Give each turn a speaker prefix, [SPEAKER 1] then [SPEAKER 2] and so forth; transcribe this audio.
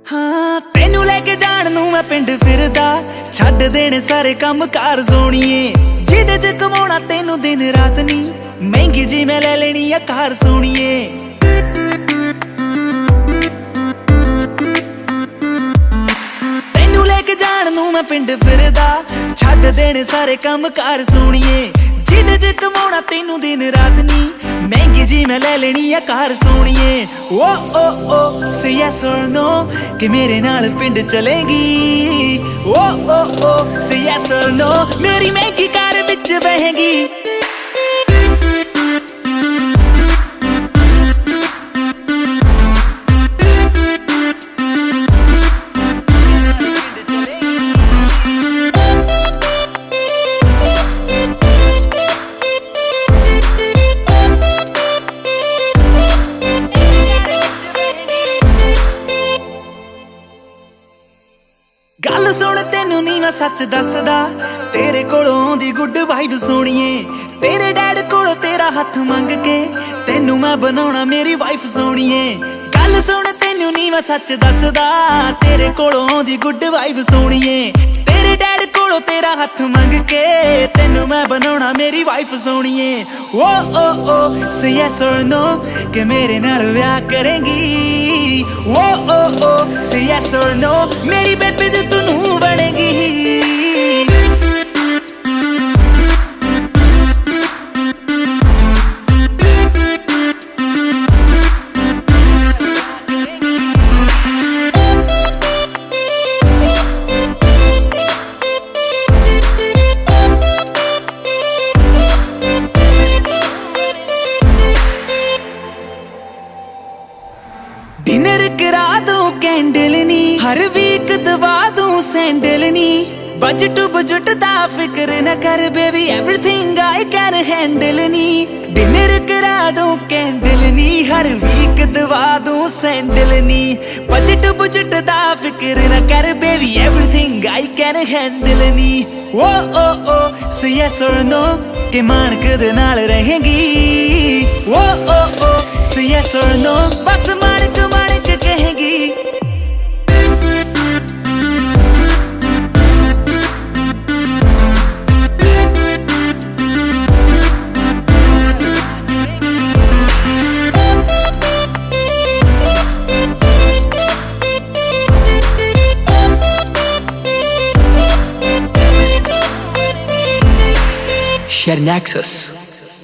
[SPEAKER 1] हाँ तेनू लेके जान नू मैं पिंड फिरदा, छड्ड देने सारे काम कार सोणीए। जिदे च कमाउणा तेनू दिन रात नी, महंगी जी मैं ले लेनी आ कार सोणीए। तेनू लेके जान नू मैं पिंड फिरदा, छड्ड देने सारे काम कार सोणीए। जिदे च कमाउणा तेनू दिन रात नी, महंगी जी मैं ले लेनी आ कार सोणीए। ओ से यस और नो कि मेरे नाल पिंड चलेगी। ओ से यस और नो मेरी महंगी कार विच बहेगी। गल सुन तेनू नी मैं सच दसदा, तेरे कोलों आउंदी गुड वाइब सोणीए। तेरे डैड कोलों तेरा हथ मंग के, तेनू मैं बनाउणा मेरी वाइफ सोणीए। गल सुन तेनू नी मैं सच दसदा, तेरे कोलों आउंदी गुड वाइब सोणीए। तेरे डैड कोलों तेरा हथ मंग के, तेनू मैं बनाउणा मेरी वाइफ सोणीए। ओ से यस और नो कि मेरे नाल विआह करेंगी। ओ से यस और नो मेरी बेबी ते तू बनेगी। डिनर करा दूं कैंडल नी, हर वीक दवा दूं सैंडल नी। बजट बुजट दा फिक्र न कर baby, everything I can handle knee. Dinner करा दूं कैंडल नी, हर वीक दवा दूं सैंडल नी। बजट बुजट दा फिक्र न कर baby, everything I can handle नी। ओ से यस और नो कि मानक दे नाल रहेगी। ओ से यस और नो बस मानक कहेगी।
[SPEAKER 2] Share Nexus.